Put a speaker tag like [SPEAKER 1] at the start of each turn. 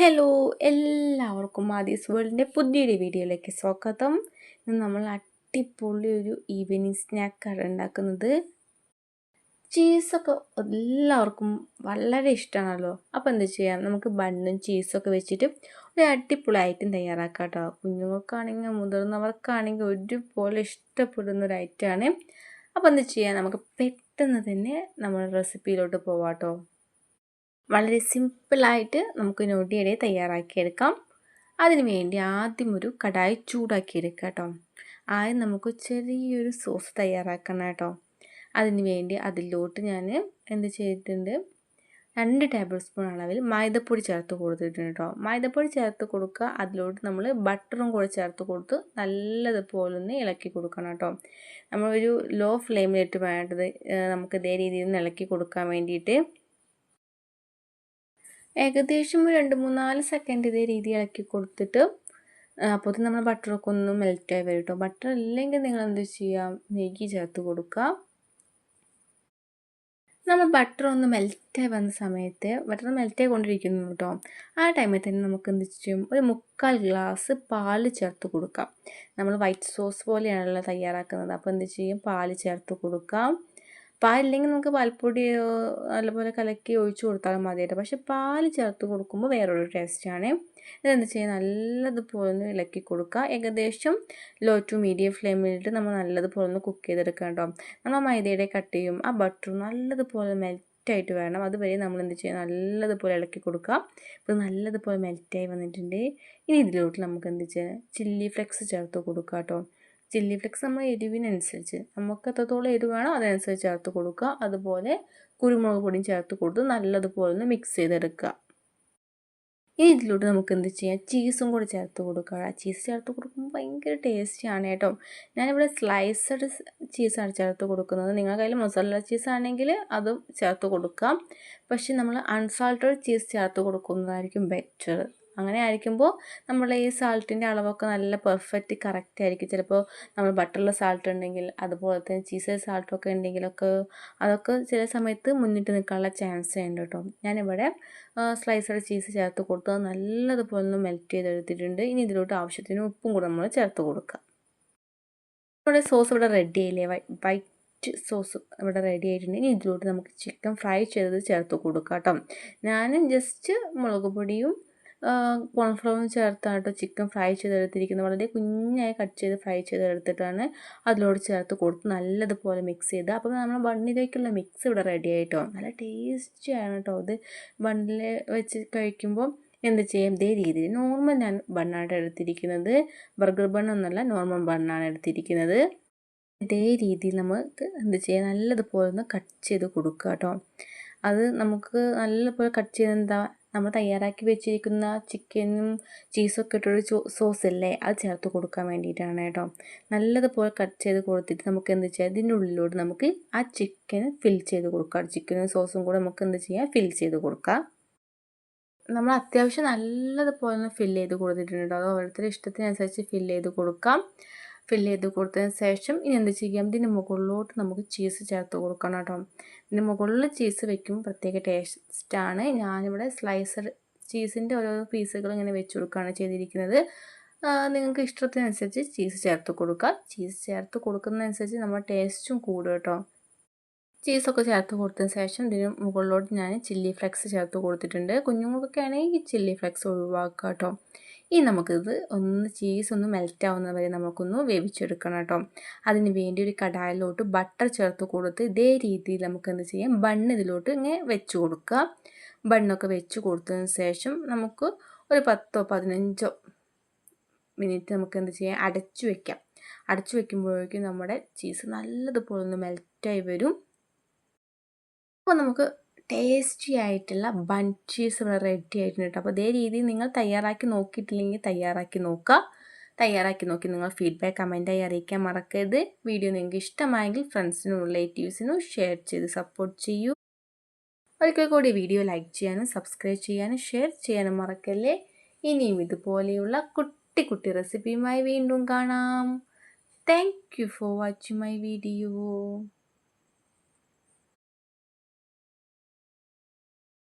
[SPEAKER 1] Hello എല്ലാവർക്കും ആദീസ് വേൾഡിൻ്റെ പുതിയൊരു വീഡിയോയിലേക്ക് സ്വാഗതം. ഇന്ന് നമ്മൾ അടിപൊളി ഒരു ഈവനിങ് സ്നാക്കാണ് ഉണ്ടാക്കുന്നത്. ചീസൊക്കെ എല്ലാവർക്കും വളരെ ഇഷ്ടമാണല്ലോ. അപ്പോൾ എന്താ ചെയ്യാം, നമുക്ക് ബണ്ണും ചീസൊക്കെ വെച്ചിട്ട് ഒരു അടിപൊളി ഐറ്റം തയ്യാറാക്കാം കേട്ടോ. കുഞ്ഞുങ്ങൾക്കാണെങ്കിൽ മുതിർന്നവർക്കാണെങ്കിൽ ഒരുപോലെ ഇഷ്ടപ്പെടുന്ന ഒരു ഐറ്റമാണ്. അപ്പോൾ എന്താ ചെയ്യാം, നമുക്ക് പെട്ടെന്ന് തന്നെ നമ്മൾ റെസിപ്പിയിലോട്ട് പോവാം കേട്ടോ. വളരെ സിമ്പിളായിട്ട് നമുക്ക് നൊടിയടെ തയ്യാറാക്കിയെടുക്കാം. അതിന് വേണ്ടി ആദ്യം ഒരു കടായി ചൂടാക്കിയെടുക്കുക കേട്ടോ. ആദ്യം നമുക്ക് ചെറിയൊരു സോസ് തയ്യാറാക്കണം കേട്ടോ. അതിന് വേണ്ടി അതിലോട്ട് ഞാൻ എന്ത് ചെയ്തിട്ടുണ്ട്, 2 ടേബിൾ സ്പൂൺ അളവിൽ മൈദപ്പൊടി ചേർത്ത് കൊടുത്തിട്ടുണ്ട് കേട്ടോ. മൈദപ്പൊടി ചേർത്ത് കൊടുക്കുക, അതിലോട്ട് നമ്മൾ ബട്ടറും കൂടെ ചേർത്ത് കൊടുത്ത് നല്ലതുപോലെ ഒന്ന് ഇളക്കി കൊടുക്കണം കേട്ടോ. നമ്മളൊരു ലോ ഫ്ലെയിമിലിട്ട് വേണ്ടത് നമുക്ക് ഇതേ രീതിയിൽ നിന്ന് ഇളക്കി കൊടുക്കാൻ വേണ്ടിയിട്ട്. ഏകദേശം 2-3-4 സെക്കൻഡ് ഇതേ രീതി ഇളക്കി കൊടുത്തിട്ട് അപ്പോഴത്തേക്കും നമ്മൾ ബട്ടറൊക്കെ ഒന്ന് മെൽറ്റായി വരും കേട്ടോ. ബട്ടർ ഇല്ലെങ്കിൽ നിങ്ങൾ എന്ത് ചെയ്യാം, നെയ്യ് ചേർത്ത് കൊടുക്കുക. നമ്മൾ ബട്ടർ ഒന്ന് മെൽറ്റായി വന്ന സമയത്ത് ബട്ടർ മെൽറ്റായി കൊണ്ടിരിക്കുന്നു കേട്ടോ. ആ ടൈമിൽ തന്നെ നമുക്ക് എന്ത് ചെയ്യും, ഒരു 3/4 ഗ്ലാസ് പാല് ചേർത്ത് കൊടുക്കാം. നമ്മൾ വൈറ്റ് സോസ് പോലെയാണല്ലോ തയ്യാറാക്കുന്നത്. അപ്പോൾ എന്ത് ചെയ്യും, പാല് ചേർത്ത് കൊടുക്കാം. പാലില്ലെങ്കിൽ നമുക്ക് പാൽപ്പൊടിയോ നല്ലപോലെ കലക്കി ഒഴിച്ച് കൊടുത്താലും മതിയായിട്ട്. പക്ഷേ പാൽ ചേർത്ത് കൊടുക്കുമ്പോൾ വേറൊരു ടേസ്റ്റാണ്. ഇതെന്ത് ചെയ്യുക, നല്ലതുപോലെ ഒന്ന് ഇളക്കി കൊടുക്കുക. ഏകദേശം ലോ ടു മീഡിയം ഫ്ലെയിമിലിട്ട് നമ്മൾ നല്ലതുപോലെ ഒന്ന് കുക്ക് ചെയ്തെടുക്കുക കേട്ടോ. നമ്മൾ മൈദയുടെ കട്ടിയും ആ ബട്ടറും നല്ലതുപോലെ മെൽറ്റായിട്ട് വേണം. അതുവരെ നമ്മൾ എന്ത് ചെയ്യുക, നല്ലതുപോലെ ഇളക്കി കൊടുക്കുക. ഇപ്പോൾ നല്ലതുപോലെ മെൽറ്റായി വന്നിട്ടുണ്ട്. ഇനി ഇതിലോട്ട് നമുക്ക് എന്ത് ചെയ്യുക, ചില്ലി ഫ്ലെക്സ് ചേർത്ത് കൊടുക്കുക കേട്ടോ. ചില്ലി ഫ്ലെക്സ് നമ്മൾ എരിവിനനുസരിച്ച് നമുക്ക് എത്രത്തോളം എരിവ് വേണോ അതനുസരിച്ച് ചേർത്ത് കൊടുക്കുക. അതുപോലെ കുരുമുളക് പൊടിയും ചേർത്ത് കൊടുത്ത് നല്ലതുപോലെ ഒന്ന് മിക്സ് ചെയ്തെടുക്കുക. ഇനി ഇതിലോട്ട് നമുക്ക് എന്ത് ചെയ്യാം, ചീസും കൂടി ചേർത്ത് കൊടുക്കുക. ചീസ് ചേർത്ത് കൊടുക്കുമ്പോൾ ഭയങ്കര ടേസ്റ്റിയാണ് കേട്ടോ. ഞാനിവിടെ സ്ലൈസഡ് ചീസാണ് ചേർത്ത് കൊടുക്കുന്നത്. നിങ്ങളുടെ കയ്യിൽ മൊസറല്ല ചീസ് ആണെങ്കിൽ അതും ചേർത്ത് കൊടുക്കാം. പക്ഷേ നമ്മൾ അൺസാൾട്ടഡ് ചീസ് ചേർത്ത് കൊടുക്കുന്നതായിരിക്കും ബെറ്റർ. അങ്ങനെ ആയിരിക്കുമ്പോൾ നമ്മൾ ഈ സാൾട്ടിൻ്റെ അളവൊക്കെ നല്ല പെർഫെക്റ്റ് കറക്റ്റ് ആയിരിക്കും. ചിലപ്പോൾ നമ്മൾ ബട്ടറിൽ സാൾട്ട് ഉണ്ടെങ്കിൽ അതുപോലെ തന്നെ ചീസിൽ സാൾട്ടൊക്കെ ഉണ്ടെങ്കിലൊക്കെ അതൊക്കെ ചില സമയത്ത് മുന്നിട്ട് നിൽക്കാനുള്ള ചാൻസ് ഉണ്ട് കേട്ടോ. ഞാനിവിടെ സ്ലൈസഡ് ചീസ് ചേർത്ത് കൊടുത്ത് നല്ലതുപോലെ ഒന്ന് മെൽറ്റ് ചെയ്തെടുത്തിട്ടുണ്ട്. ഇനി ഇതിലോട്ട് ആവശ്യത്തിന് ഉപ്പും കൂടെ നമ്മൾ ചേർത്ത് കൊടുക്കുക. നമ്മുടെ സോസ് ഇവിടെ റെഡി ആയില്ലേ, വൈറ്റ് സോസ് ഇവിടെ റെഡി ആയിട്ടുണ്ട്. ഇനി ഇതിലോട്ട് നമുക്ക് ചിക്കൻ ഫ്രൈ ചെയ്തത് ചേർത്ത് കൊടുക്കാം കേട്ടോ. ഞാൻ ജസ്റ്റ് മുളക് പൊടിയും കോൺഫ്ലവറും ചേർത്താണ് ചിക്കൻ ഫ്രൈ ചെയ്തെടുത്തിരിക്കുന്നത്. വളരെ കുഞ്ഞായി കട്ട് ചെയ്ത് ഫ്രൈ ചെയ്തെടുത്തിട്ടാണ് അതിലോട്ട് ചേർത്ത് കൊടുത്ത് നല്ലതുപോലെ മിക്സ് ചെയ്ത്. അപ്പോൾ നമ്മൾ ബണ്ണിലേക്കുള്ള മിക്സ് ഇവിടെ റെഡി ആയിട്ടോ. നല്ല ടേസ്റ്റിയാണ് കേട്ടോ. ഇത് ബണ്ണിൽ വെച്ച് കഴിക്കുമ്പോൾ എന്ത് ചെയ്യും, ഇതേ രീതിയിൽ നോർമൽ ഞാൻ ബണ്ണാണ് എടുത്തിരിക്കുന്നത്. ബർഗർ ബണ്ണൊന്നുമല്ല, നോർമൽ ബണ്ണാണ് എടുത്തിരിക്കുന്നത്. ഇതേ രീതിയിൽ നമുക്ക് എന്ത് ചെയ്യാം, നല്ലതുപോലെ ഒന്ന് കട്ട് ചെയ്ത് കൊടുക്കുക കേട്ടോ. അത് നമുക്ക് നല്ലപോലെ കട്ട് ചെയ്ത് എന്താ, നമ്മൾ തയ്യാറാക്കി വെച്ചിരിക്കുന്ന ചിക്കനും ചീസൊക്കെ ഇട്ടൊരു സോസ് അല്ലേ, അത് ചേർത്ത് കൊടുക്കാൻ വേണ്ടിയിട്ടാണ് കേട്ടോ. നല്ലതുപോലെ കട്ട് ചെയ്ത് കൊടുത്തിട്ട് നമുക്ക് എന്ത് ചെയ്യാം, ഇതിൻ്റെ ഉള്ളിലോട്ട് നമുക്ക് ആ ചിക്കൻ ഫിൽ ചെയ്ത് കൊടുക്കാം. ചിക്കനും സോസും കൂടെ നമുക്ക് എന്ത് ചെയ്യാം, ഫിൽ ചെയ്ത് കൊടുക്കാം. നമ്മൾ അത്യാവശ്യം നല്ലതുപോലെ ഒന്ന് ഫില്ല് ചെയ്ത് കൊടുത്തിട്ടുണ്ട്. അത് ഓരോരുത്തരുടെ ഇഷ്ടത്തിനനുസരിച്ച് ഫില്ല് ചെയ്ത് കൊടുക്കാം. ഫില്ല് ചെയ്ത് കൊടുത്തതിന് ശേഷം ഇനി എന്ത് ചെയ്യാം, ഇതിന് മുകളിലോട്ട് നമുക്ക് ചീസ് ചേർത്ത് കൊടുക്കണം കേട്ടോ. ഇതിന് മുകളിൽ ചീസ് വെക്കുമ്പോൾ പ്രത്യേക ടേസ്റ്റാണ്. ഞാനിവിടെ സ്ലൈസഡ് ചീസിൻ്റെ ഓരോ പീസുകൾ ഇങ്ങനെ വെച്ച് കൊടുക്കുകയാണ് ചെയ്തിരിക്കുന്നത്. നിങ്ങൾക്ക് ഇഷ്ടത്തിനനുസരിച്ച് ചീസ് ചേർത്ത് കൊടുക്കുക. ചീസ് ചേർത്ത് കൊടുക്കുന്നതനുസരിച്ച് നമ്മുടെ ടേസ്റ്റും കൂടും കേട്ടോ. ചീസൊക്കെ ചേർത്ത് കൊടുത്തതിന് ശേഷം ഇതിന് മുകളിലോട്ട് ഞാൻ ചില്ലി ഫ്ലെക്സ് ചേർത്ത് കൊടുത്തിട്ടുണ്ട്. കുഞ്ഞുങ്ങൾക്കൊക്കെ ആണെങ്കിൽ ഈ ചില്ലി ഫ്ലെക്സ് ഒഴിവാക്കുക കേട്ടോ. ഇനി നമുക്കിത് ചീസ് ഒന്ന് മെൽറ്റ് ആവുന്നത് വരെ നമുക്കൊന്ന് വേവിച്ചെടുക്കണം കേട്ടോ. അതിന് വേണ്ടി ഒരു കടായിലോട്ട് ബട്ടർ ചേർത്ത് കൊടുത്ത് ഇതേ രീതിയിൽ നമുക്ക് എന്ത് ചെയ്യാം, ബണ്ണ് ഇതിലോട്ട് ഇങ്ങനെ വെച്ച് കൊടുക്കുക. ബണ്ണൊക്കെ വെച്ച് കൊടുത്തതിന് ശേഷം നമുക്ക് ഒരു 10-15 മിനിറ്റ് നമുക്ക് എന്ത് ചെയ്യാം, അടച്ചു വെക്കാം. അടച്ചു വെക്കുമ്പോഴേക്കും നമ്മുടെ ചീസ് നല്ലതുപോലെ ഒന്ന് മെൽറ്റായി വരും. അപ്പോൾ നമുക്ക് ടേസ്റ്റി ആയിട്ടുള്ള ബൺ ചീസ് ഇവിടെ റെഡി ആയിട്ടുണ്ട് കേട്ടോ. അപ്പോൾ ഇതേ രീതിയിൽ നിങ്ങൾ തയ്യാറാക്കി നോക്കിയിട്ടില്ലെങ്കിൽ തയ്യാറാക്കി നോക്കുക. തയ്യാറാക്കി നോക്കി നിങ്ങൾ ഫീഡ്ബാക്ക് കമൻറ്റായി അറിയിക്കാൻ മറക്കരുത്. വീഡിയോ നിങ്ങൾക്ക് ഇഷ്ടമായെങ്കിൽ ഫ്രണ്ട്സിനും റിലേറ്റീവ്സിനും ഷെയർ ചെയ്ത് സപ്പോർട്ട് ചെയ്യൂ. ഒരിക്കൽ കൂടി വീഡിയോ ലൈക്ക് ചെയ്യാനും സബ്സ്ക്രൈബ് ചെയ്യാനും ഷെയർ ചെയ്യാനും മറക്കല്ലേ. ഇനിയും ഇതുപോലെയുള്ള കുട്ടി കുട്ടി റെസിപ്പിയുമായി വീണ്ടും കാണാം. Thank you for watching my video.